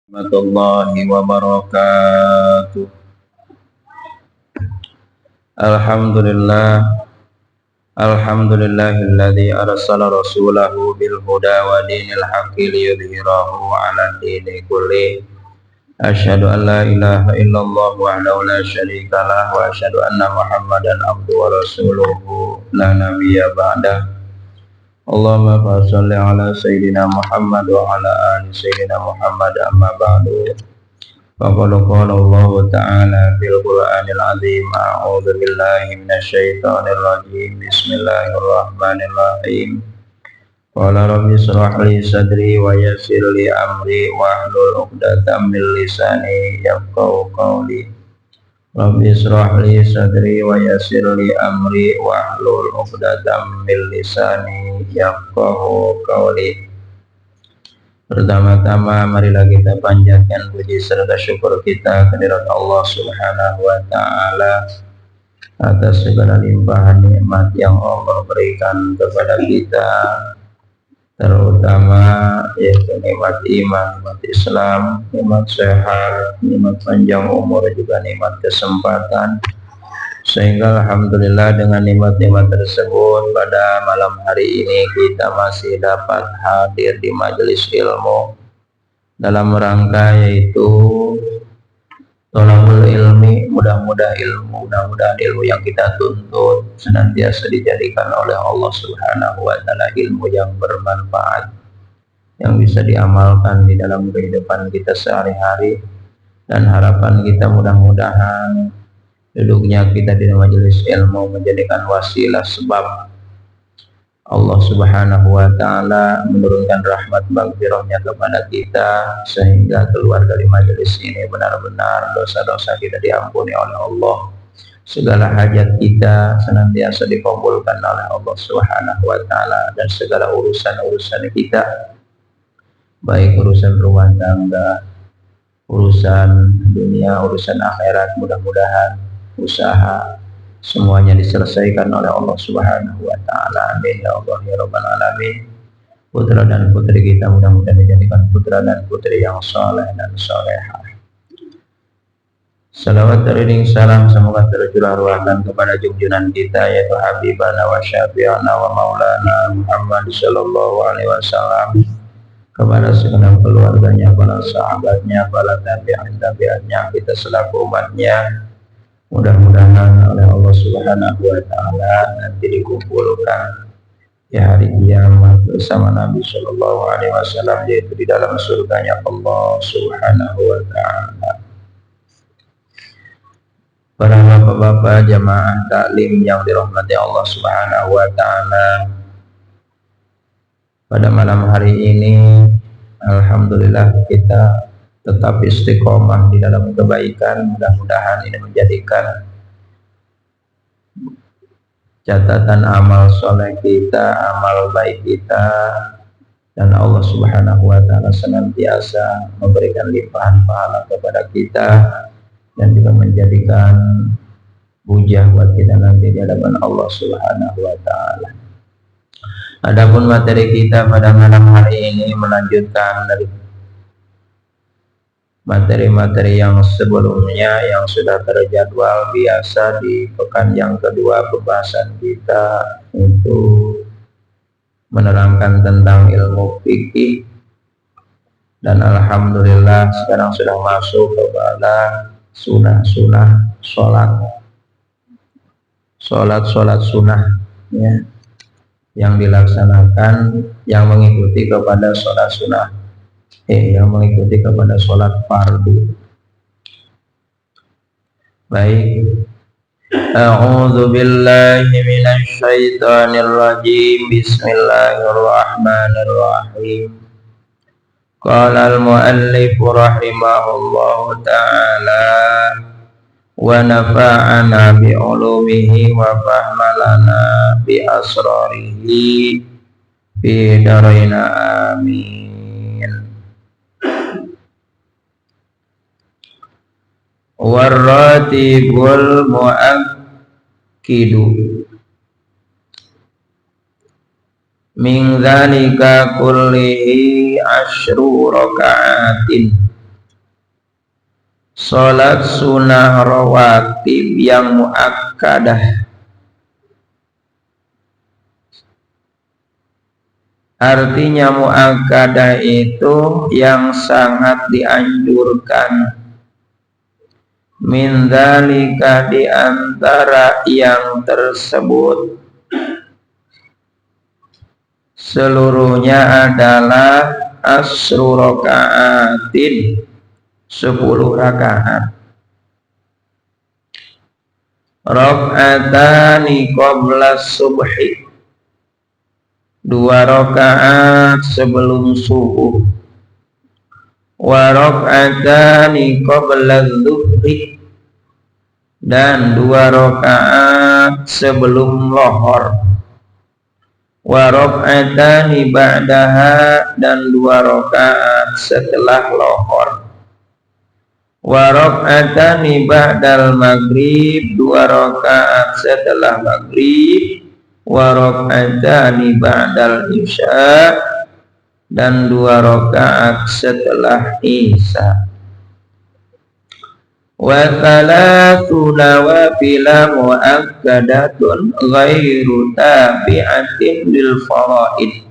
Warahmatullahi wabarakatuh. Alhamdulillah, alhamdulillahilladzi arsala rasulahu bil huda wa dinil haqqi liyudhhirahu 'ala dini kulli. Asyhadu an la ilaha illallah wahdahu la syarika lah wa asyhadu anna Muhammadan abduhu wa rasuluhu la nabiyya ba'dah. Allahumma shalli ala sayyidina Muhammad wa ala ali sayyidina Muhammad amma ba'du. Faqad qala Allah ta'ala fil Qur'anil azim a'udzu billahi minasyaitonir rajim bismillahirrahmanirrahim. Qala rabbi shrah li sadri wa yassir li amri wahlul 'uqdatam min lisani yafqahu qawli. Rabbi shrah li sadri wa yassir li amri wahlul 'uqdatam min lisani yafqahu qawli. Pertama-tama marilah kita panjatkan puji serta syukur kita kehadirat Allah Subhanahu wa taala atas segala limpahan nikmat yang Allah berikan kepada kita, terutama yaitu nikmat iman, nikmat Islam, nikmat sehat, nikmat panjang umur, juga nikmat kesempatan. Sehingga alhamdulillah dengan nikmat-nikmat tersebut pada malam hari ini kita masih dapat hadir di majelis ilmu dalam rangka yaitu thalabul ilmi. Mudah-mudahan ilmu yang kita tuntut senantiasa dijadikan oleh Allah Subhanahu wa taala ilmu yang bermanfaat, yang bisa diamalkan di dalam kehidupan kita sehari-hari, dan harapan kita mudah-mudahan duduknya kita di majelis ilmu menjadikan wasilah sebab Allah Subhanahu wa taala menurunkan rahmat maghfirahnya kepada kita, sehingga keluar dari majelis ini benar-benar dosa-dosa kita diampuni oleh Allah. Segala hajat kita senantiasa dikabulkan oleh Allah Subhanahu wa taala, dan segala urusan-urusan kita, baik urusan rumah tangga, urusan dunia, urusan akhirat, mudah-mudahan usaha semuanya diselesaikan oleh Allah Subhanahu wa taala. Amin ya Allah ya rabbal alamin. Putra dan putri kita mudah-mudahan dijadikan putra dan putri yang saleh dan salehah. Salawat teriring salam semoga tercurah ruahkan kepada junjungan kita yaitu Habibana wa Syafi'ana wa Maulana Muhammad sallallahu alaihi wasallam, kepada segenap keluarganya, para sahabatnya, para tabi'in-tabi'atnya, kita selaku umatnya. Mudah-mudahan oleh Allah Subhanahu wa taala nanti dikumpulkan di hari kiamat bersama Nabi sallallahu alaihi wasallam, yaitu di dalam surganya Allah Subhanahu wa taala. Para bapak-bapak jamaah taklim yang dirahmati Allah Subhanahu wa taala, pada malam hari ini alhamdulillah kita tetap istiqomah di dalam kebaikan. Mudah-mudahan ini menjadikan catatan amal soleh kita, amal baik kita, dan Allah Subhanahu wa taala senantiasa memberikan limpahan pahala kepada kita, dan juga menjadikan hujah buat kita nanti di hadapan Allah Subhanahu wa taala. Adapun materi kita pada malam hari ini melanjutkan dari materi-materi yang sebelumnya yang sudah terjadwal. Biasa di pekan yang kedua pembahasan kita itu menerangkan tentang ilmu fikih, dan alhamdulillah sekarang sudah masuk kepada sunah-sunah sholat sunnah ya, yang dilaksanakan, yang mengikuti kepada sholat sunnah, yang mengikuti kepada sholat fardu. Baik. A'udzu billahi minasy syaithanir rajim. Bismillahirrahmanirrahim. Qala al-muallif rahimahullahu ta'ala wa nafa'ana bi ulumihi wa fahmalana bi asrarihi fi daraina amin. Warratibul mu'akkidu min dzalika kullihi asyru raka'atin Salat sunnah rawatib yang muakkadah. Artinya muakkadah itu yang sangat dianjurkan. Min dzalika, di antara yang tersebut seluruhnya adalah asru rakaatin, 10 rakaat. Rak'atani qabla subhi, 2 rakaat sebelum subuh. Wa rak'atani qabla dhuhri, dan 2 rakaat sebelum lohor. Wa rak'atani ba'daha, dan 2 rakaat setelah lohor. Wa rak'atani ba'dal maghrib, 2 rakaat setelah maghrib. Wa rak'atani ba'dal isya, dan 2 rakaat setelah isya. Wa thalathu nawafila muakkadatun ghairu tabi'atin lil faraid.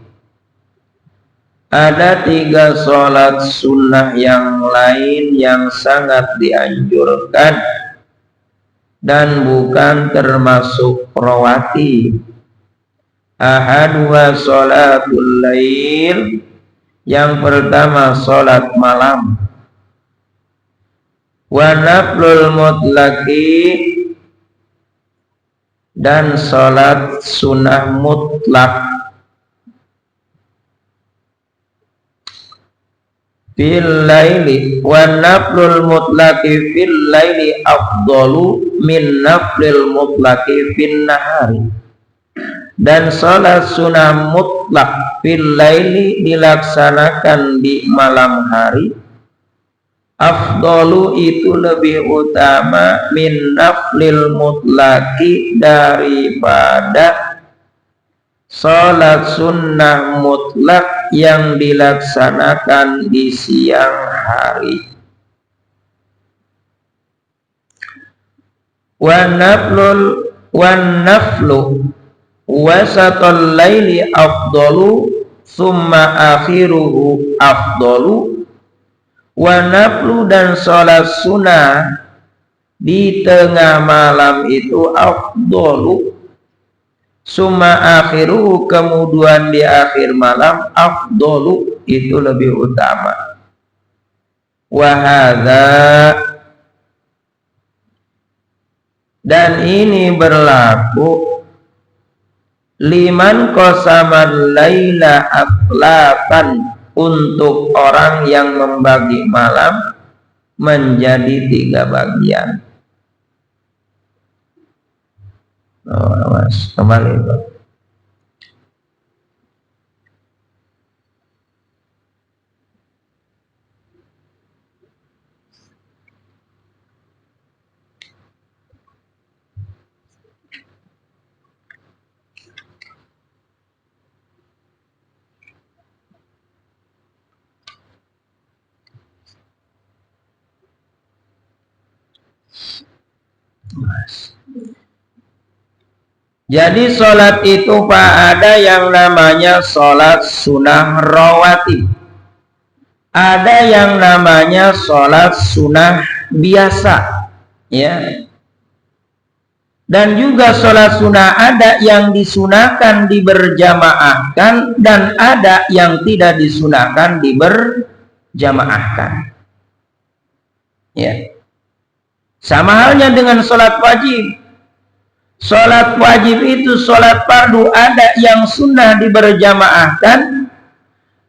Ada 3 sholat sunnah yang lain yang sangat dianjurkan dan bukan termasuk rawatib. Ahadwa sholatul lail, yang pertama sholat malam. Wa naflul mutlaki, dan sholat sunnah mutlak. Fil laili, wa naflul mutlaki fil laili afdalu min naflil mutlaki fin nahari. Dan sholat sunnah mutlak fil laili dilaksanakan di malam hari, afdalu itu lebih utama min naflil mutlaki, daripada sholat sunnah mutlak yang dilaksanakan di siang hari. Wa naflu wasatul laili afdalu summa akhiruhu afdalu. Wa naflu, dan sholat sunnah di tengah malam itu afdalu, summa akhiruhu, kemudian di akhir malam afdalu, itu lebih utama. Wa hadza, dan ini berlaku liman qasamal laila aflatan, untuk orang yang membagi malam menjadi 3 bagian. Mas, kembali Pak. Jadi sholat itu Pak, ada yang namanya sholat sunnah rawatib, ada yang namanya sholat sunnah biasa, ya. Dan juga sholat sunnah ada yang disunahkan diberjamaahkan, dan ada yang tidak disunahkan diberjamaahkan, ya. Sama halnya dengan sholat wajib. Sholat wajib itu sholat fardu, ada yang sunnah diberjamaahkan,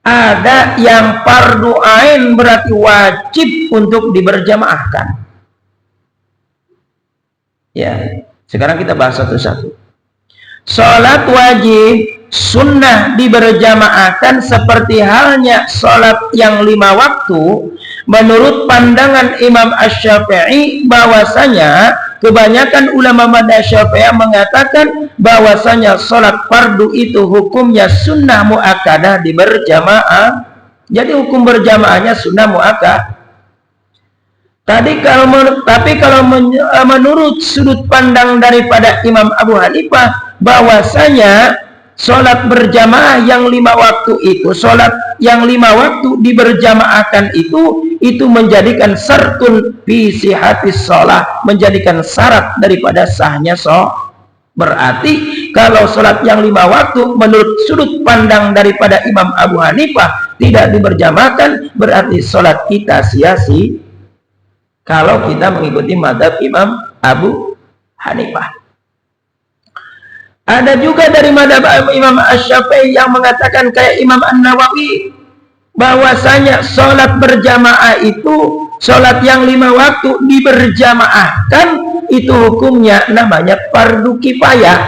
ada yang fardu ain, berarti wajib untuk diberjamaahkan. Ya, sekarang kita bahas satu-satu. Sholat wajib sunnah diberjamaahkan seperti halnya sholat yang 5 waktu. Menurut pandangan Imam Asy-Syafi'i, bahwasanya kebanyakan ulama mazhab Syafi'i mengatakan bahwasanya sholat fardu itu hukumnya sunnah muakkadah diberjamaah. Jadi hukum berjamaahnya sunnah muakkadah. Tapi kalau menurut sudut pandang daripada Imam Abu Hanifah, bahwasanya sholat berjamaah yang 5 waktu itu, sholat yang 5 waktu diberjamaahkan itu menjadikan syartun fi sihatis sholat, menjadikan syarat daripada sahnya sholat. Berarti kalau sholat yang 5 waktu menurut sudut pandang daripada Imam Abu Hanifah tidak diberjamaahkan, berarti sholat kita sia-sia kalau kita mengikuti mazhab Imam Abu Hanifah. Ada juga dari mazhab Imam Asy-Syafi'i yang mengatakan kayak Imam An-Nawawi, bahwasanya sholat berjamaah itu, sholat yang 5 waktu diberjamaahkan, itu hukumnya namanya fardu kifayah.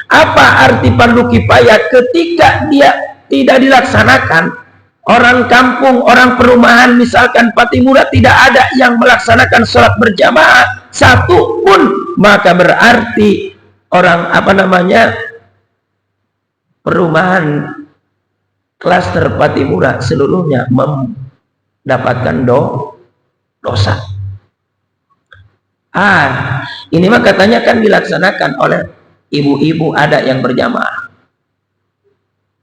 Apa arti fardu kifayah? Ketika dia tidak dilaksanakan, orang kampung, orang perumahan, misalkan Pattimura tidak ada yang melaksanakan sholat berjamaah satu pun, maka berarti orang perumahan klaster Pattimura seluruhnya mendapatkan dosa. Ini mah katanya kan dilaksanakan oleh ibu-ibu, ada yang berjamaah.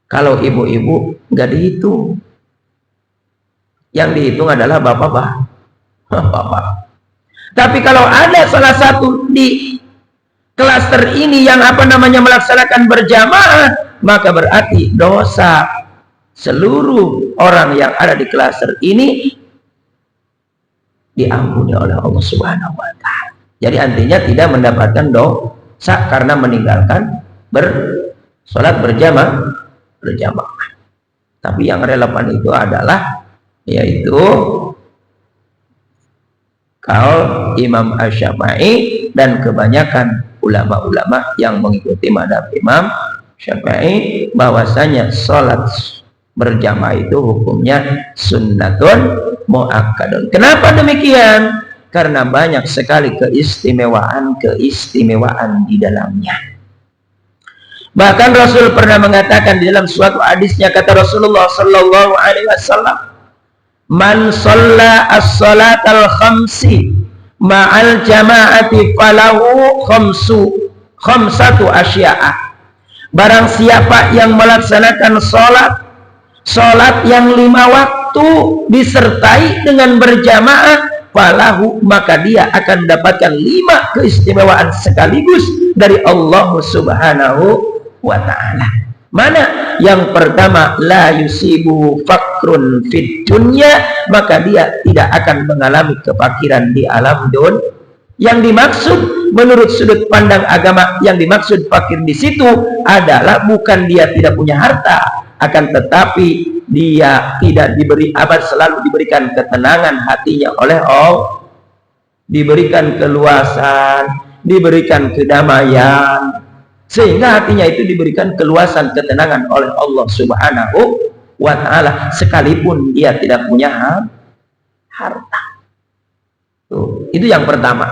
Kalau ibu-ibu nggak dihitung, yang dihitung adalah bapak. Tapi kalau ada salah satu di klaster ini yang melaksanakan berjamaah, maka berarti dosa seluruh orang yang ada di klaster ini diampuni oleh Allah Subhanahu wa Ta'ala. Jadi artinya tidak mendapatkan dosa karena meninggalkan sholat berjamaah. Tapi yang relevan itu adalah yaitu kaul Imam Asy-Syafi'i dan kebanyakan ulama-ulama yang mengikuti mazhab Imam Syafi'i, bahwasanya sholat berjamaah itu hukumnya sunnatun muakkadun. Kenapa demikian? Karena banyak sekali keistimewaan di dalamnya. Bahkan Rasul pernah mengatakan di dalam suatu hadisnya, kata Rasulullah sallallahu alaihi wasallam, "Man shalla as-salatal khamsi ma'al jama'ati falahu khamsatu asya'a." Barang siapa yang melaksanakan sholat yang 5 waktu disertai dengan berjamaah, falahu, maka dia akan mendapatkan 5 keistimewaan sekaligus dari Allah Subhanahu wa Ta'ala. Mana? Yang pertama, la yusibu fakrun fid dunya, maka dia tidak akan mengalami kefakiran di alam dunia. Yang dimaksud menurut sudut pandang agama, yang dimaksud fakir di situ adalah bukan dia tidak punya harta, akan tetapi dia tidak diberi selalu diberikan ketenangan hatinya oleh Allah, diberikan keluasan, diberikan kedamaian, sehingga hatinya itu diberikan keluasan, ketenangan oleh Allah Subhanahu wa Ta'ala, sekalipun dia tidak punya harta. Itu yang pertama.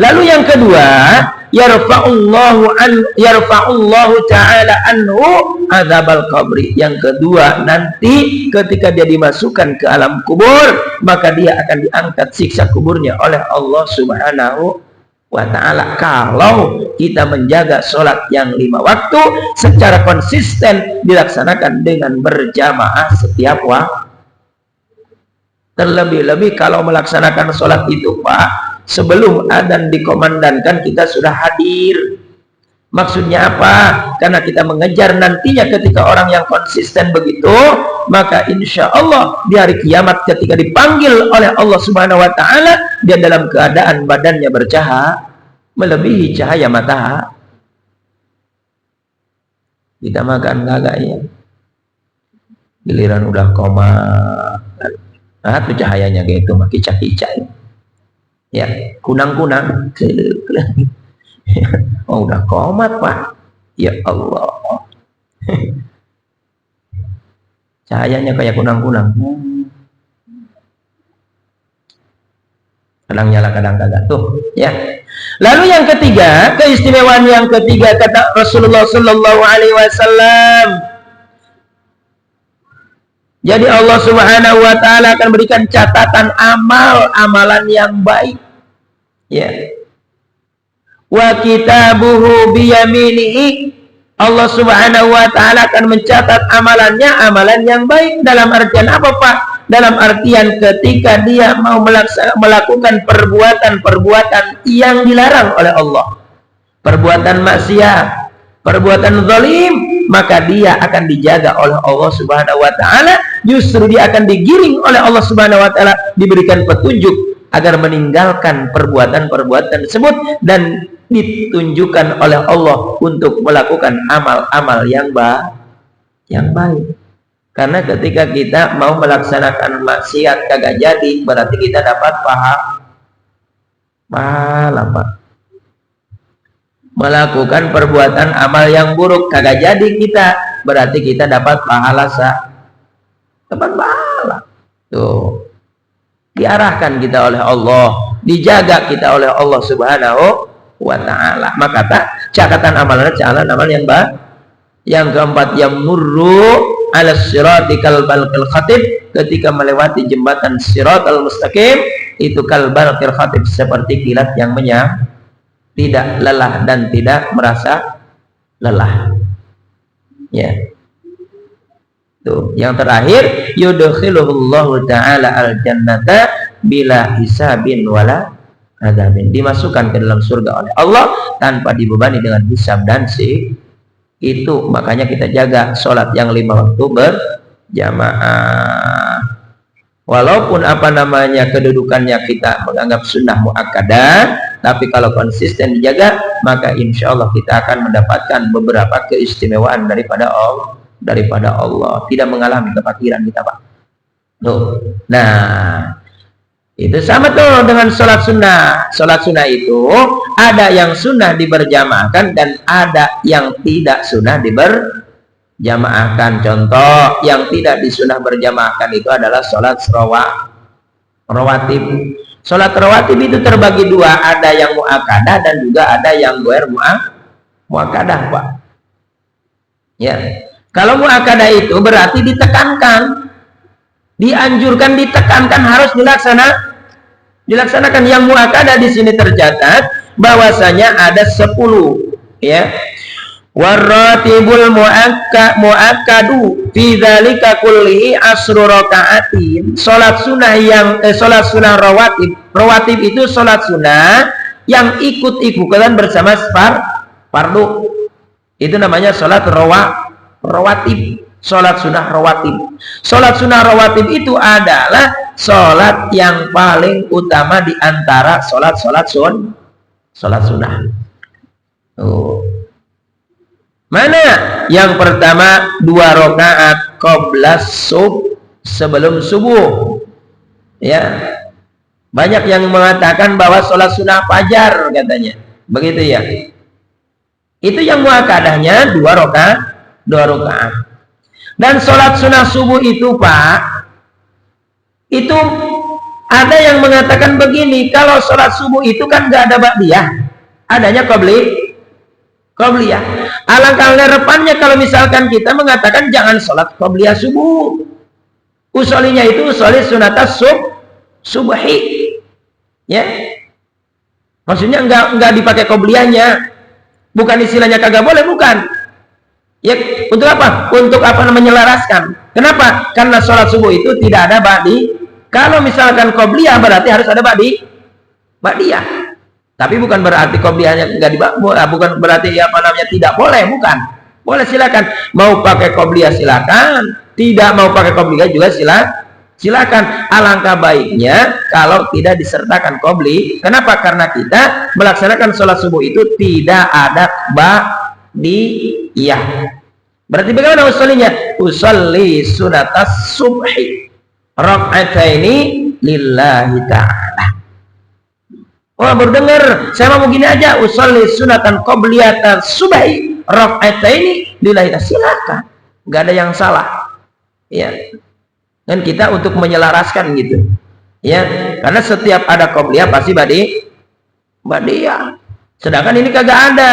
Lalu yang kedua, yarfa'ullahu ta'ala anhu adzabal qabri. Yang kedua, nanti ketika dia dimasukkan ke alam kubur, maka dia akan diangkat siksa kuburnya oleh Allah Subhanahu wa Ta'ala. Kalau kita menjaga sholat yang 5 waktu secara konsisten dilaksanakan dengan berjamaah setiap waktu. Terlebih-lebih kalau melaksanakan sholat itu, Pak, sebelum adzan dikomandangkan kita sudah hadir. Maksudnya apa? Karena kita mengejar nantinya ketika orang yang konsisten begitu, maka insya Allah di hari kiamat ketika dipanggil oleh Allah Subhanahu wa Ta'ala, dia dalam keadaan badannya bercahaya melebihi cahaya matahari. Kita makan kagak ya, giliran udah koma, tuh cahayanya kayak itu mah kicak-kicak ya, kunang-kunang. Oh, udah komat, Pak. Ya Allah. Cahayanya kayak kunang-kunang. Kadang nyala, kadang kagak tuh, ya. Lalu yang ketiga, keistimewaan yang ketiga kata Rasulullah sallallahu alaihi wasallam, Jadi Allah Subhanahu wa taala akan berikan catatan amalan yang baik. Ya. Wa kitabuhu biyaminihi. Allah Subhanahu wa taala akan mencatat amalan yang baik. Dalam artian apa, Pak? Dalam artian ketika dia mau melakukan perbuatan yang dilarang oleh Allah. Perbuatan maksiat, perbuatan zalim, maka dia akan dijaga oleh Allah Subhanahu wa taala. Justru dia akan digiring oleh Allah Subhanahu wa taala, diberikan petunjuk agar meninggalkan perbuatan-perbuatan tersebut dan ditunjukkan oleh Allah untuk melakukan amal-amal yang baik. Karena ketika kita mau melaksanakan maksiat kagak jadi, berarti kita dapat pahala, Pak. Melakukan perbuatan amal yang buruk kagak jadi kita, berarti kita dapat pahala tuh. Diarahkan kita oleh Allah, dijaga kita oleh Allah Subhanahu wa ta'ala. Maka catatan amalan yang baik. Yang keempat, yamurru ala sirati kalbalqil khatib. Ketika melewati jembatan siratal mustaqim, itu kalbalqil khatib, seperti kilat yang menyala, tidak lelah dan tidak merasa lelah. Ya. Tuh, yang terakhir, yudkhiluhullahu ta'ala al-jannata bila hisabin wala adzabin. Dimasukkan ke dalam surga oleh Allah tanpa dibebani dengan hisab dan itu. Makanya kita jaga sholat yang 5 waktu berjamaah. Walaupun kedudukannya kita menganggap sunnah muakkadah, tapi kalau konsisten dijaga, maka insya Allah kita akan mendapatkan beberapa keistimewaan daripada Allah. Tidak mengalami kefakiran kita, Pak. Tuh. Nah, itu sama tuh dengan sholat sunnah. Sholat sunnah itu ada yang sunnah diberjamaahkan dan ada yang tidak sunnah diberjamaahkan. Contoh yang tidak disunnah berjamaahkan itu adalah sholat rawatib. Sholat rawatib itu terbagi dua, ada yang muakkadah dan juga ada yang ghair muakkadah, Pak. Ya. Kalau muakkadah itu berarti ditekankan, dianjurkan, ditekankan, harus dilaksanakan. Yang muakkadah di sini tercatat bahwasanya ada 10, ya. Waratibul muakkadu fi dzalika kullihi asru rakaatin. Salat sunnah rawatib itu salat sunnah yang ikut-ikutan bersama fardu. Itu namanya salat rawatib. Salat sunnah rawatib. Salat sunnah rawatib itu adalah salat yang paling utama di antara salat sunnah. Mana? Yang pertama 2 rakaat qabla sebelum subuh. Ya. Banyak yang mengatakan bahwa salat sunnah fajar katanya. Begitu ya. Itu yang muakkadahnya 2 rakaat. Dan sholat sunnah subuh itu, Pak, itu ada yang mengatakan begini, kalau sholat subuh itu kan gak ada ba'diyah, adanya qobliyah. Alangkah relevannya kalau misalkan kita mengatakan jangan sholat qobliyah subuh, usolinya itu usoli sunatas subhi, ya, maksudnya enggak dipakai qobliyahnya. Bukan istilahnya kagak boleh, bukan. Ya, untuk apa? Untuk menyelaraskan. Kenapa? Karena sholat subuh itu tidak ada ba'di. Kalau misalkan qobliyah berarti harus ada ba'diyah. Tapi bukan berarti qobliyahnya bukan berarti tidak boleh, bukan. Boleh, silakan. Mau pakai qobliyah silakan, tidak mau pakai qobliyah juga silakan. Alangkah baiknya kalau tidak disertakan qobli. Kenapa? Karena kita melaksanakan sholat subuh itu tidak ada ba'diyah. Berarti bagaimana usolinya? Usolli sunatas subhi raka'ataini lillahi ta'ala. Oh, baru dengar, saya mau gini aja, usolli sunatan qobliyatan subhi raka'ataini lillahi ta'ala. Silakan, nggak ada yang salah, ya. Dan kita untuk menyelaraskan gitu, ya, karena setiap ada qobliyah pasti ba'diyah. Sedangkan ini kagak ada,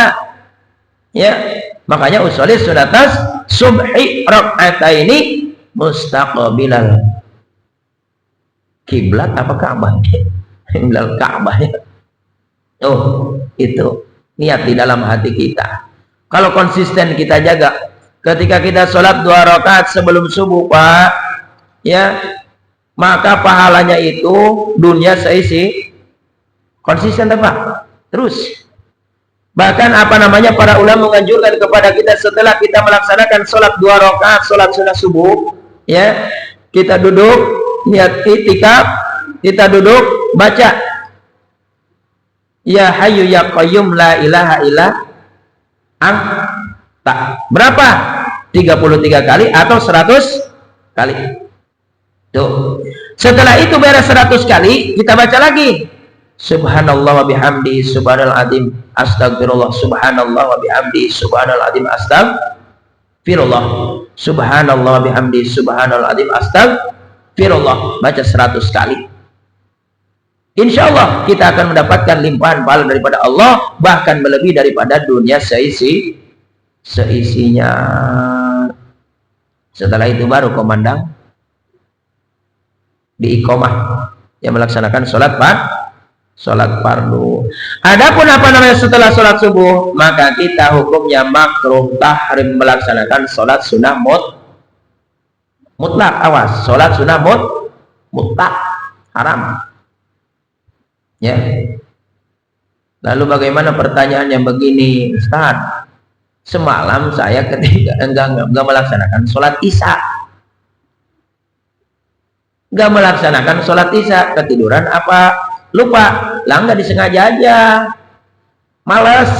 ya. Makanya usolli sunatas subhi raka'ataini mustaqbilal kiblat apa Ka'bah? Kiblat Ka'bah ya. Oh, itu niat di dalam hati kita. Kalau konsisten kita jaga, ketika kita sholat 2 rakaat sebelum subuh, Pak, ya, maka pahalanya itu dunia seisi. Konsisten, Pak. Terus. Bahkan para ulama menganjurkan kepada kita setelah kita melaksanakan sholat 2 rakaat, sholat sunnah subuh, ya, kita duduk, niat i'tikaf, kita duduk, baca Ya Hayyu Ya Qayyum La Ilaha Illa Anta. Berapa? 33 kali atau 100 kali. Tuh. Setelah itu beres 100 kali, kita baca lagi. Subhanallah wa bihamdi subhanal azim astagfirullah, subhanallah wa bihamdi subhanal azim astagfirullah, subhanallah wa bihamdi subhanal azim astagfirullah. Baca 100 kali. Insya Allah kita akan mendapatkan limpahan pahala daripada Allah, bahkan melebihi daripada dunia seisinya. Setelah itu baru komandang diiqomah yang melaksanakan sholat fardu. Adapun setelah sholat subuh, maka kita hukumnya makruh tahrim melaksanakan sholat sunnah mutlak. Awas, sholat sunnah mutlak haram. Ya. Lalu bagaimana pertanyaan yang begini, Ustaz? Semalam saya ketika enggak melaksanakan sholat isya. Enggak melaksanakan sholat isya, ketiduran apa? Lupa, lah nggak disengaja aja, malas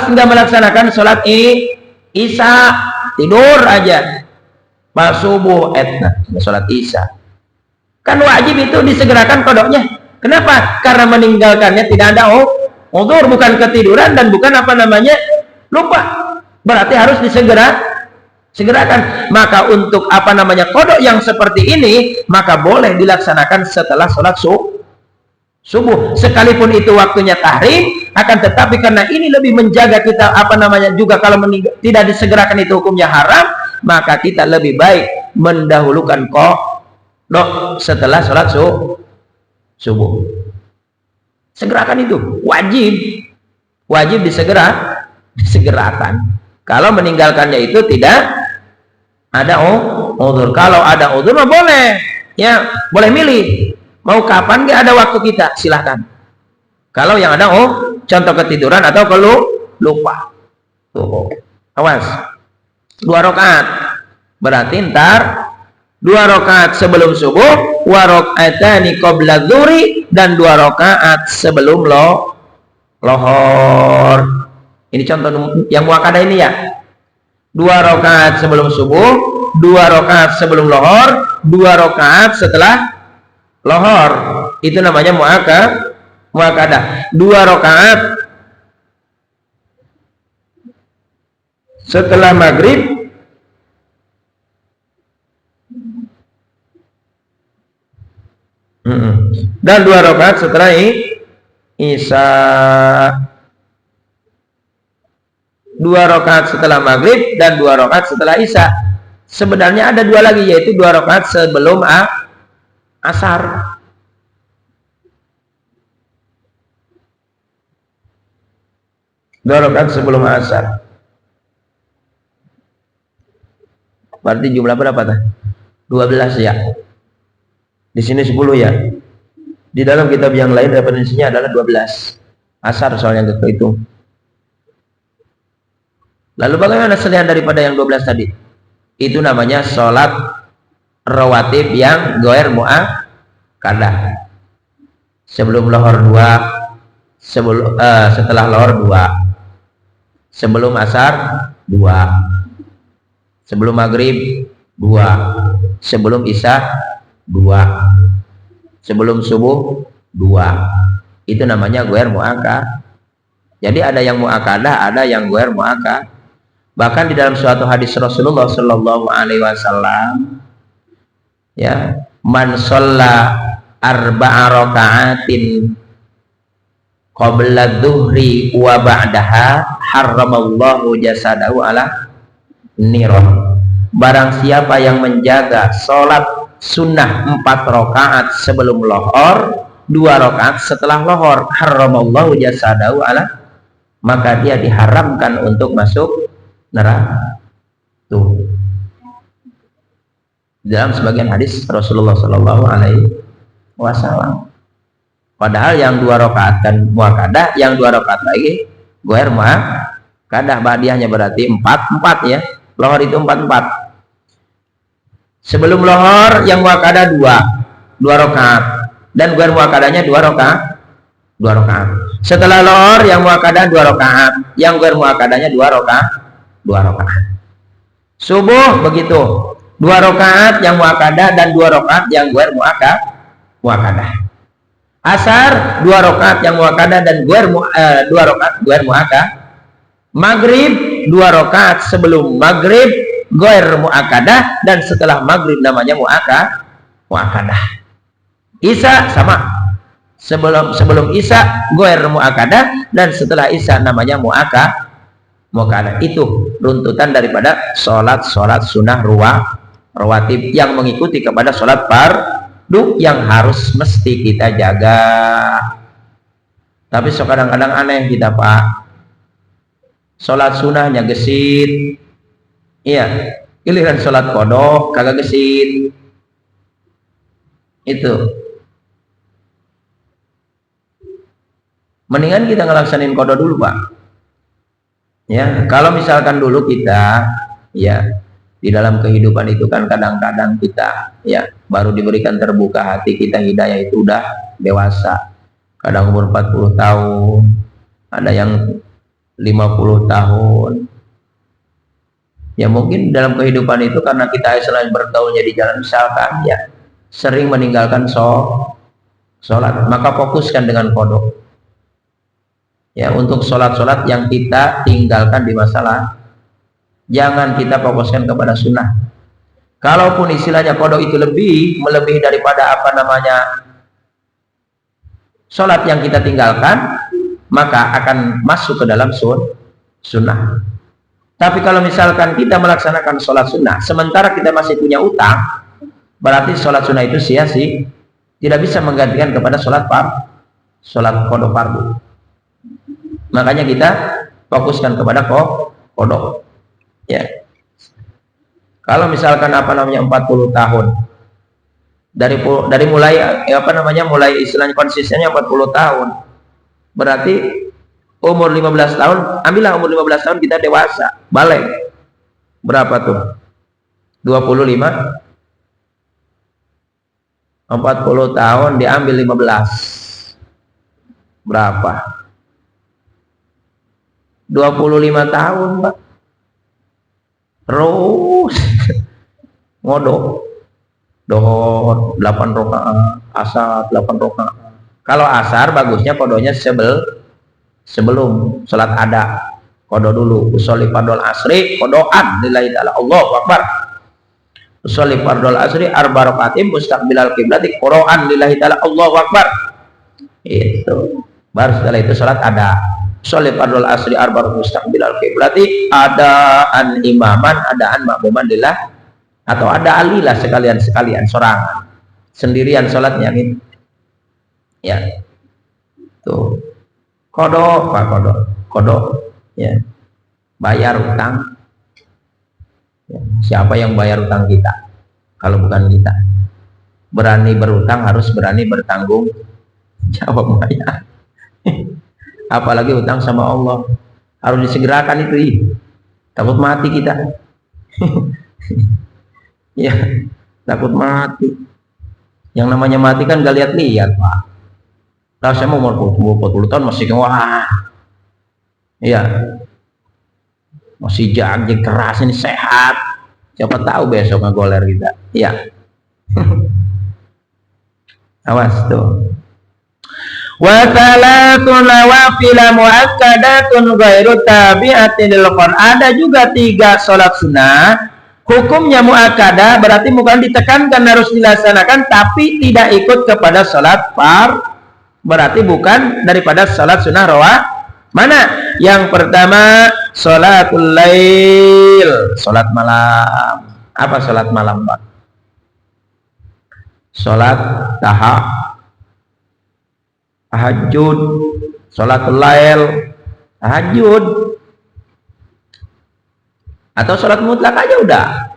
nggak melaksanakan sholat isya, tidur aja, pas subuh sholat isya, kan wajib itu disegerakan kodoknya. Kenapa? Karena meninggalkannya tidak ada uzur, bukan ketiduran dan bukan lupa, berarti harus segerakan. Maka untuk kodok yang seperti ini, maka boleh dilaksanakan setelah sholat subuh, sekalipun itu waktunya tahrim. Akan tetapi karena ini lebih menjaga kita, juga kalau tidak disegerakan itu hukumnya haram, maka kita lebih baik mendahulukan kodok setelah sholat subuh. Segerakan itu wajib disegerakan. Kalau meninggalkannya itu tidak ada uzur. Kalau ada uzur mah boleh, ya, boleh milih mau kapan nggak ada waktu kita, silahkan. Kalau yang ada contoh ketiduran atau lupa, tuh awas. 2 rakaat berarti ntar 2 rakaat sebelum subuh, wa rakaatani qabla dzuri, dan 2 rakaat sebelum lohor. Ini contoh yang muakkadah ini ya. 2 rakaat sebelum subuh, 2 rakaat sebelum lohor, 2 rakaat setelah lohor. Itu namanya muakkadah. 2 rakaat setelah maghrib, dan 2 rakaat setelah isya. 2 rakaat setelah maghrib dan 2 rakaat setelah isya. Sebenarnya ada 2 lagi, yaitu 2 rakaat sebelum asar. Dua rakaat sebelum asar. Berarti jumlah berapa tah? 12 ya. Di sini 10 ya. Di dalam kitab yang lain referensinya adalah 12. Asar soalnya yang itu. Lalu bagaimana selain daripada yang 12 tadi? Itu namanya sholat rawatib yang goer mu'akkadah. Sebelum lohor 2, setelah lohor 2, sebelum asar 2, sebelum maghrib 2, sebelum isya 2, sebelum subuh 2. Itu namanya goer mu'akkadah. Jadi ada yang mu'akkadah, ada yang goer mu'akkadah. Bahkan di dalam suatu hadis Rasulullah Shallallahu Alaihi Wasallam, ya, man sholla arba'a raka'atin qabla dhuhri wa ba'daha harramallahu jasadahu ala nirah. barang siapa yang menjaga sholat sunnah 4 rakaat sebelum lohor, 2 rakaat setelah lohor, haramallahu jasadahu ala, maka dia diharamkan untuk masuk neraka. Tuh, dalam sebagian hadis Rasulullah Shallallahu Alaihi Wasallam. Padahal yang 2 rakaat kan muakkadah, yang 2 rakaat lagi ghair muakkadah, badiahnya berarti 4 ya. Lohor itu 4. Sebelum lohor yang muakkadah 2 rakaat, dan ghair muakkadahnya 2 rakaat. Setelah lohor yang muakkadah 2 rakaat, yang ghair muakkadahnya 2 rakaat. Subuh begitu, 2 rakaat yang muakkadah dan 2 rakaat yang ghair muakkadah. Asar 2 rakaat yang muakkadah dan 2 rakaat ghair muakkadah. Maghrib 2 rakaat sebelum maghrib ghair muakkadah, dan setelah maghrib namanya muakkadah. Isya sama, sebelum isya ghair muakkadah, dan setelah isya namanya muakkadah. Itu runtutan daripada sholat sunnah rawatib yang mengikuti kepada sholat fardu yang harus mesti kita jaga. Tapi kadang-kadang aneh kita, Pak, sholat sunnahnya gesit, iya, giliran sholat qodho kagak gesit. Itu mendingan kita ngelaksanin qodho dulu, Pak. Ya, kalau misalkan dulu kita, ya, di dalam kehidupan itu kan kadang-kadang kita, ya, baru diberikan terbuka hati, kita hidayah itu udah dewasa. Kadang umur 40 tahun, ada yang 50 tahun. Ya mungkin dalam kehidupan itu karena kita selain bergaulnya di jalan, misalkan ya sering meninggalkan sholat, maka fokuskan dengan qodho. Ya, untuk sholat yang kita tinggalkan di masalah, jangan kita fokuskan kepada sunnah. Kalaupun istilahnya qodho itu melebihi daripada sholat yang kita tinggalkan, maka akan masuk ke dalam sunnah. Tapi kalau misalkan kita melaksanakan sholat sunnah sementara kita masih punya utang, berarti sholat sunnah itu sia-sia, tidak bisa menggantikan kepada sholat qodho fardu. Makanya kita fokuskan kepada qodho. Ya. Kalau misalkan 40 tahun dari mulai mulai istilahnya konsistennya 40 tahun, berarti umur 15 tahun, ambillah umur 15 tahun kita dewasa, balik. Berapa tuh? 25. 40 tahun diambil 15. Berapa? 25 tahun, Pak. Terus ngodok dohor 8 rakaat, asar 8 rakaat. Kalau asar bagusnya qodhonya sebelum salat ada. Qodho dulu, usolli fardhol asri qodhoan lillahi ta'ala, Allahu akbar. Usolli fardhol asri arba rakaatim mustaqbilal qiblati qodhoan lillahi ta'ala, Allahu akbar. Itu. Baru setelah itu salat ada. Usolli fardhol asri arba mustaqbilal qiblati, adaan imaman, adaan makmuman lillah, atau ada alilah sekalian sorangan, sendirian sholatnya gitu. Ya, tuh qodho, Pak, qodho, ya, bayar utang. Ya, siapa yang bayar utang kita? Kalau bukan kita. Berani berutang harus berani bertanggung jawab, bayar. Apalagi utang sama Allah, harus disegerakan itu. Takut mati kita. Ya, takut mati. Yang namanya mati kan gak lihat-lihat, Pak. Kalau saya mau umur 40 tahun masih wah. Iya. Masih jaga keras ini, sehat. Siapa tahu besok ngegoler kita. Iya. Awas tuh. Wa salatun nawafil muakkadatun ghairu tabi'atin lil Qur'an. Ada juga 3 salat sunnah. Hukumnya muakkadah, berarti bukan ditekankan harus dilaksanakan, tapi tidak ikut kepada salat berarti bukan daripada salat sunnah Mana? Yang pertama, sholatul lail, sholat malam. Apa sholat malam, Pak? Sholat tahajud, sholatul lail, tahajud, atau sholat mutlak aja udah.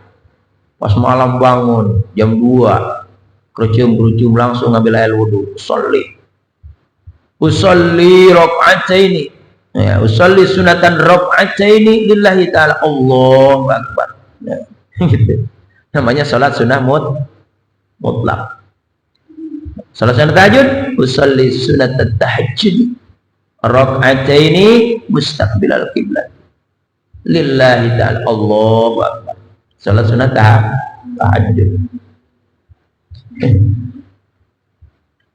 Pas malam bangun jam 2, kerucum langsung ngambil air wudhu, usolli rakaataini, ya, usolli sunatan rakaataini lillahi ta'ala, Allahu akbar, ya, gitu. Namanya sholat sunnah mutlak. Sholat sunnah tahajud, usolli sunatan tahajud rakaataini mustaqbilal qiblat lillahi ta'ala, Allahu akbar. Sholat sunnah tahajud.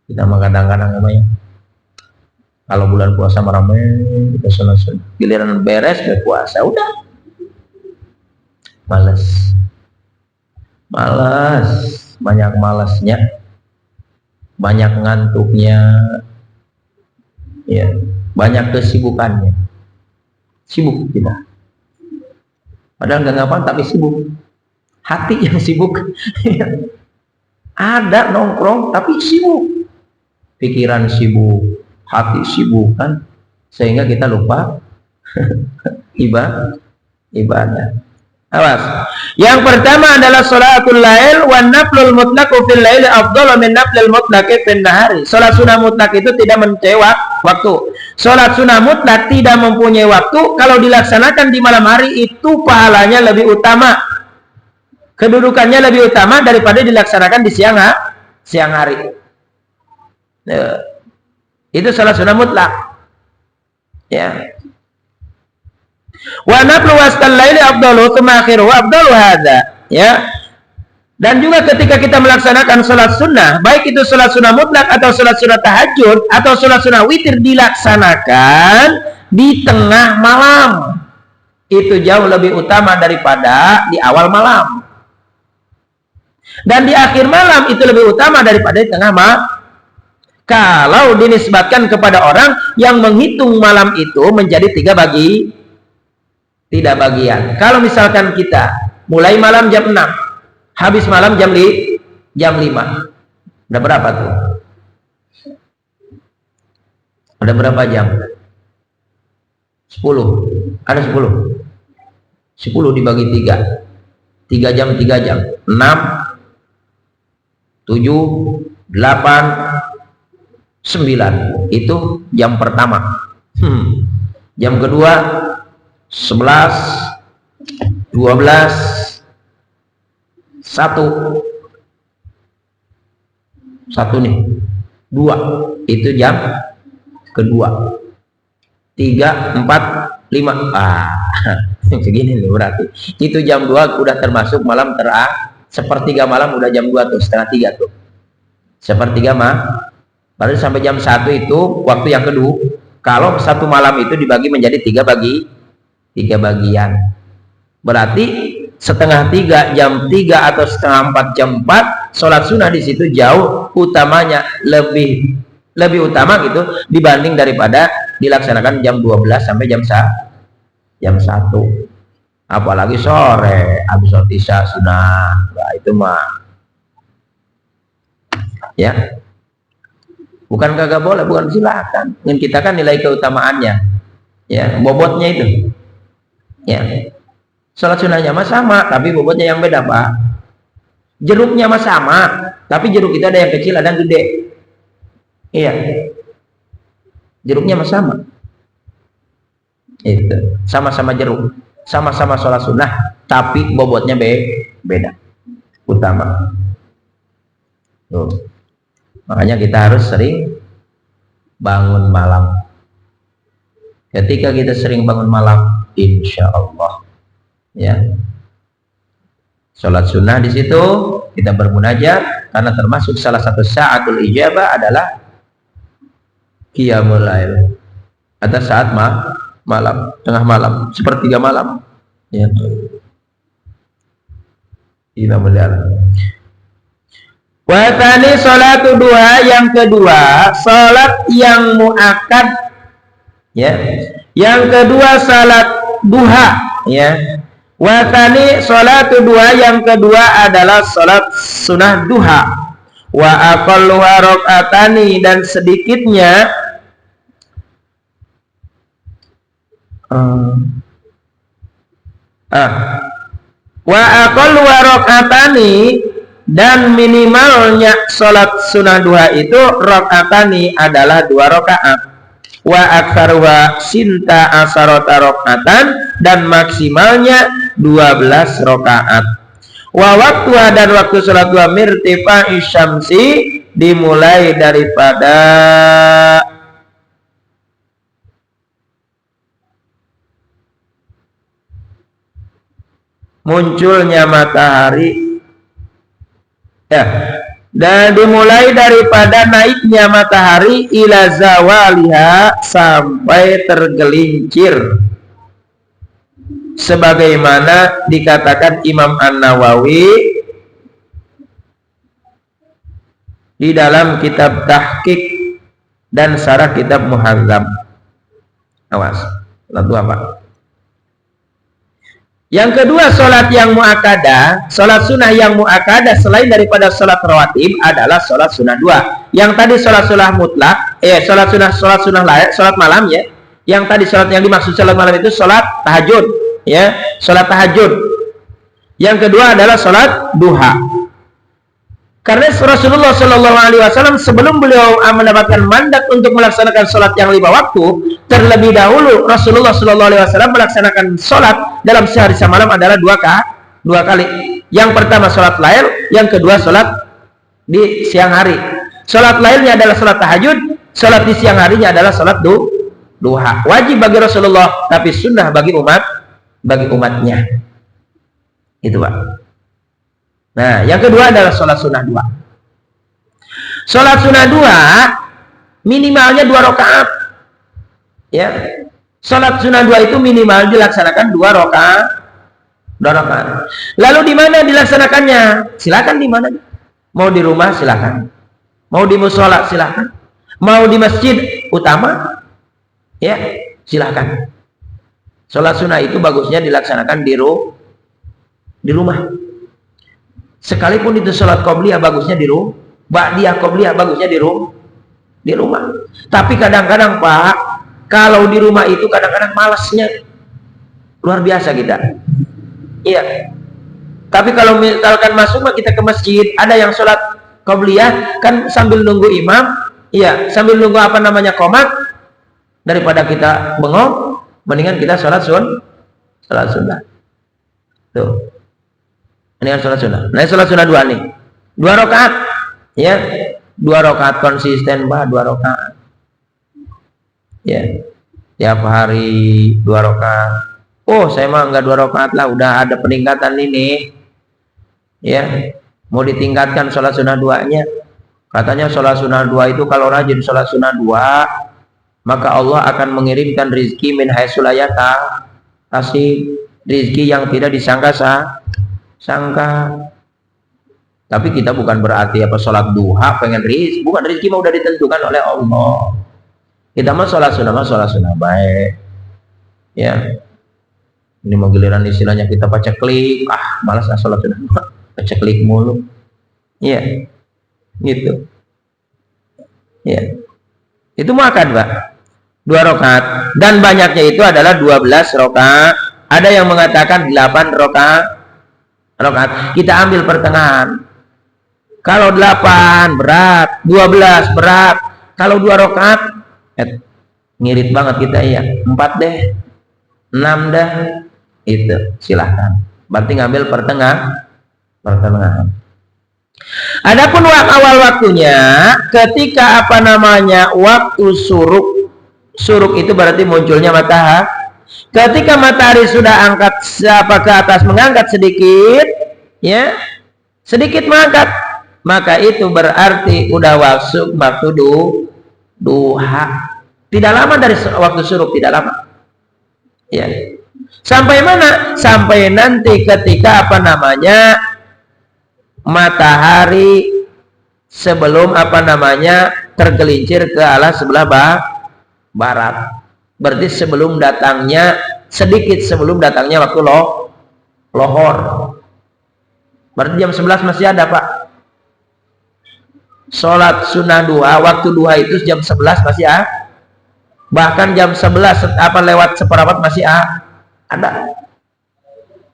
Kita mah kadang-kadang namanya kalau bulan puasa ramai kita sholat sunnah, giliran beres berpuasa udah malas, banyak malasnya, banyak ngantuknya, ya, banyak kesibukannya, sibuk kita. Padahal nggak ngapain tapi sibuk. Hati yang sibuk. Ada nongkrong tapi sibuk. Pikiran sibuk, hati sibuk kan. Sehingga kita lupa ibadah. Awas. Yang pertama adalah sholatul lail wa naflul mutlaq fil lail afdalu min naflil mutlaq fil nahari. Salat sunah mutlak itu tidak mencewak waktu. Sholat sunnah mutlak tidak mempunyai waktu, kalau dilaksanakan di malam hari itu pahalanya lebih utama, kedudukannya lebih utama daripada dilaksanakan di siang hari. Itu sholat sunnah mutlak, ya. Wa naflu wastal laili afdalu tsumma akhiru afdalu hadza, ya. Dan juga ketika kita melaksanakan sholat sunnah, baik itu sholat sunnah mutlak atau sholat sunnah tahajud atau sholat sunnah witir, dilaksanakan di tengah malam, itu jauh lebih utama daripada di awal malam. Dan di akhir malam itu lebih utama daripada di tengah malam. Kalau dinisbatkan kepada orang yang menghitung malam itu menjadi tiga bagian. Kalau misalkan kita mulai malam jam 6, habis malam jam 5. Ada berapa tuh? Ada berapa jam? 10. Ada 10. 10 dibagi 3. 3 jam, 3 jam. 6, 7, 8, 9. Itu jam pertama. Jam kedua 11, 12, 1 nih, 2 itu jam kedua, 3, 4, 5, segini nih berarti itu jam 2 udah termasuk malam sepertiga malam udah jam 2 tuh, setengah 3 tuh, sepertiga baru sampai jam 1 itu waktu yang kedua. Kalau satu malam itu dibagi menjadi 3 bagian, berarti setengah 3 jam 3 atau setengah 4 jam 4, sholat sunnah di situ jauh utamanya, lebih utama gitu dibanding daripada dilaksanakan jam 12 sampai jam 1. Apalagi sore habis sholat isya sunnah, nah, itu mah ya bukan kagak boleh, bukan silakan. Dengan kita kan nilai keutamaannya, ya, bobotnya itu, ya. Sholat sunnahnya mah sama, tapi bobotnya yang beda, Pak. Jeruknya mah sama, tapi jeruk itu ada yang kecil, ada yang gede. Iya. Jeruknya mah sama. Itu. Sama-sama jeruk. Sama-sama sholat sunnah, tapi bobotnya beda. Utama. Tuh. Makanya kita harus sering bangun malam. Ketika kita sering bangun malam, insya Allah, ya, sholat sunnah di situ kita bermunajat, karena termasuk salah satu sa'atul ijabah adalah qiyamul lail, atau saat malam, tengah malam, sepertiga malam, ya. Kita melihat. Watani sholatu duha, yang kedua sholat yang muakkad, ya. Yang kedua salat duha, ya. Watani sholatu duha, yang kedua adalah sholat sunnah duha. Wa aqalluha rakaatani, dan sedikitnya wa aqalluha rakaatani, dan minimalnya sholat sunnah duha itu rakaatani adalah 2 rakaat. Wa aktsaruha sinta asarota rakaatan, dan maksimalnya 12 rakaat. Wa waktuha, dan waktu sholat duha mirtifa'i syamsi, dimulai daripada munculnya matahari, dan dimulai daripada naiknya matahari ila zawaliha, sampai tergelincir, sebagaimana dikatakan Imam An-Nawawi di dalam kitab Tahqiq dan Syarah kitab Muhazzam. Awas, lalu apa? Yang kedua, sholat yang mu'akkadah, sholat sunnah yang mu'akkadah selain daripada sholat rawatib adalah sholat sunnah dua. Yang tadi sholat sunnah mutlak, sholat sunnah lain, sholat malam ya. Yang tadi sholat yang dimaksud sholat malam itu sholat tahajud, ya, sholat tahajud. Yang kedua adalah sholat duha. Karena Rasulullah Shallallahu Alaihi Wasallam sebelum beliau mendapatkan mandat untuk melaksanakan sholat yang 5 waktu, terlebih dahulu Rasulullah Shallallahu Alaihi Wasallam melaksanakan sholat dalam sehari semalam adalah 2 kali. Yang pertama sholat lail, yang kedua sholat di siang hari. Sholat lailnya adalah sholat tahajud, sholat di siang harinya adalah sholat duha. Wajib bagi Rasulullah, tapi sunnah bagi umatnya. Itu Pak. Nah, yang kedua adalah sholat sunnah dua. Sholat sunnah dua minimalnya 2 rakaat. Ya, sholat sunnah dua itu minimal dilaksanakan 2 rakaat. Lalu di mana dilaksanakannya? Silakan di mana. Mau di rumah silakan. Mau di musola silakan. Mau di masjid utama, ya silakan. Sholat sunnah itu bagusnya dilaksanakan di rumah. Sekalipun itu sholat qobliyah bagusnya di rumah, ba'diyah qobliyah bagusnya di rumah. Tapi kadang-kadang Pak, kalau di rumah itu kadang-kadang malasnya luar biasa kita. Iya. Tapi kalau misalkan masuk kita ke masjid, ada yang sholat qobliyah kan sambil nunggu imam, iya, sambil nunggu qomat, daripada kita bengong, mendingan kita sholat sunnah. Tuh. Ini sholat sunnah. Nah, sholat sunnah dua nih. 2 rakaat. Ya. 2 rakaat konsisten, Pak, 2 rakaat. Ya. Tiap hari 2 rakaat. Oh, saya mah enggak 2 rakaat lah, udah ada peningkatan ini. Ya. Mau ditingkatkan sholat sunnah 2-nya. Katanya sholat sunnah 2 itu kalau rajin sholat sunnah 2, maka Allah akan mengirimkan rizki min haitsu la yahtasib, rizki yang tidak disangka. Tapi kita bukan berarti sholat duha pengen rizki, bukan, rizki mau udah ditentukan oleh Allah. Kita mah sholat sunnah baik. Ya, ini mau giliran istilahnya kita baca klik, malas sholat sunnah, baca klik mulu. Iya, gitu. Ya, itu makan Pak, 2 rakaat, dan banyaknya itu adalah 12 rakaat. Ada yang mengatakan 8 rakaat. Kita ambil pertengahan. Kalau 8 berat, 12 berat. Kalau 2 rakaat ngirit banget kita, ya 4 deh, 6 dah, itu silahkan. Berarti ngambil pertengahan. Adapun awal waktunya ketika waktu suruk itu berarti munculnya matahari. Ketika matahari sudah angkat ke atas, mengangkat sedikit, ya, sedikit mengangkat, maka itu berarti udah waktu duha. Tidak lama dari waktu suruk, tidak lama. Ya. Sampai mana? Sampai nanti ketika matahari sebelum tergelincir ke arah sebelah barat. Berarti sedikit sebelum datangnya waktu lohor. Berarti jam 11 masih ada, Pak. Sholat sunnah duha, waktu duha itu jam 11 masih ada. Bahkan jam 11 lewat seperempat masih ada.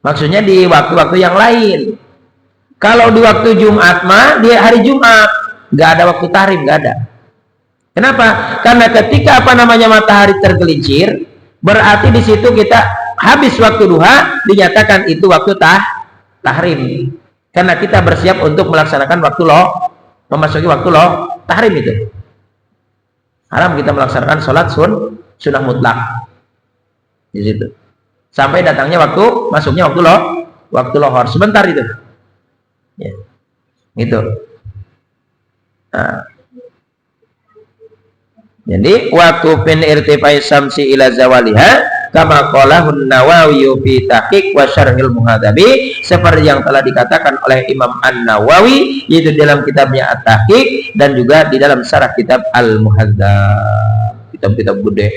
Maksudnya di waktu-waktu yang lain. Kalau di waktu Jumat mah, di hari Jumat nggak ada waktu tahrim, nggak ada. Kenapa? Karena ketika matahari tergelincir, berarti di situ kita habis waktu duha, dinyatakan itu waktu tahrim. Karena kita bersiap untuk melaksanakan memasuki waktu tahrim itu. Haram kita melaksanakan sholat sunnah mutlak di situ. Sampai datangnya masuknya waktu lohor sebentar itu. Ya. Gitu. Nah. Jadi waktu fin irtifai samsi ila zawaliha kama qalahu An-Nawawi fi Tahqiq wa Syarhil Muhadzabi, seperti yang telah dikatakan oleh Imam An-Nawawi yaitu dalam kitabnya At-Tahqiq dan juga di dalam syarah kitab Al-Muhadzab, kitab-kitab gede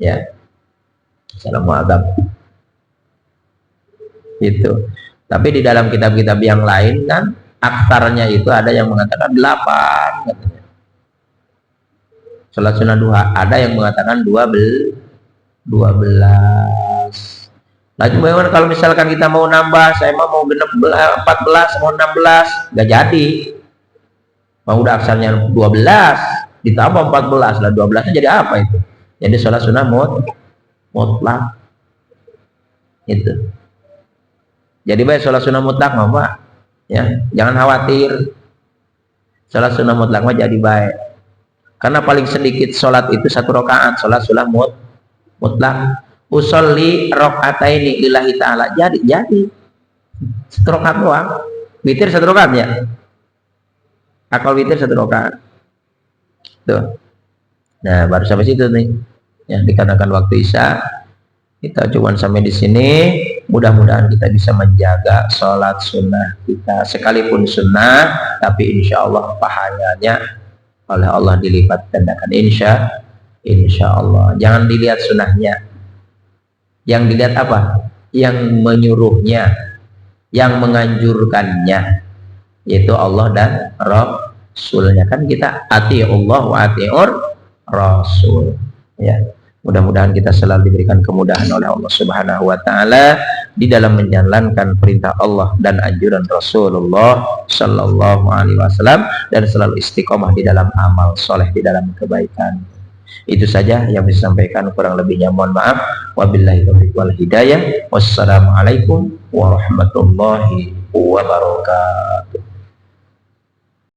ya. Assalamualaikum. Itu. Tapi di dalam kitab-kitab yang lain kan aksarnya itu ada yang mengatakan 8 katanya. Salat sunnah duha, ada yang mengatakan 12. Nah, bagaimana kalau misalkan kita mau nambah, saya mau 14, mau 16, nggak jadi. Mau udah aksarnya 12, ditambah 14, lah 12-nya jadi apa itu? Jadi salat sunnah mutlak. Itu. Jadi baik salat sunnah mutlak mah, Pak. Ya, jangan khawatir. Salat sunnah mutlak mah jadi baik. Karena paling sedikit sholat itu 1 rakaat, sholat sunnah mutlak. Usolli rakaataini lillahi ta'ala, jadi 1 rakaat doang. Witir 1 rakaat ya. Akal witir 1 rakaat. Tuh. Nah, baru sampai situ nih. Ya, dikarenakan waktu Isya, kita cuma sampai di sini. Mudah-mudahan kita bisa menjaga sholat sunnah kita, sekalipun sunnah, tapi insya Allah pahalanya oleh Allah dilipat gandakan, insya Allah. Jangan dilihat sunnahnya, yang dilihat apa? Yang menyuruhnya, yang menganjurkannya, yaitu Allah dan Rasulnya. Kan kita ati'ullah wa ati'ur Rasul ya. Mudah-mudahan kita selalu diberikan kemudahan oleh Allah Subhanahu wa taala di dalam menjalankan perintah Allah dan anjuran Rasulullah sallallahu alaihi wasallam, dan selalu istiqomah di dalam amal soleh, di dalam kebaikan. Itu saja yang bisa disampaikan, kurang lebihnya mohon maaf. Wabillahi taufiq wal hidayah. Wassalamualaikum warahmatullahi wabarakatuh.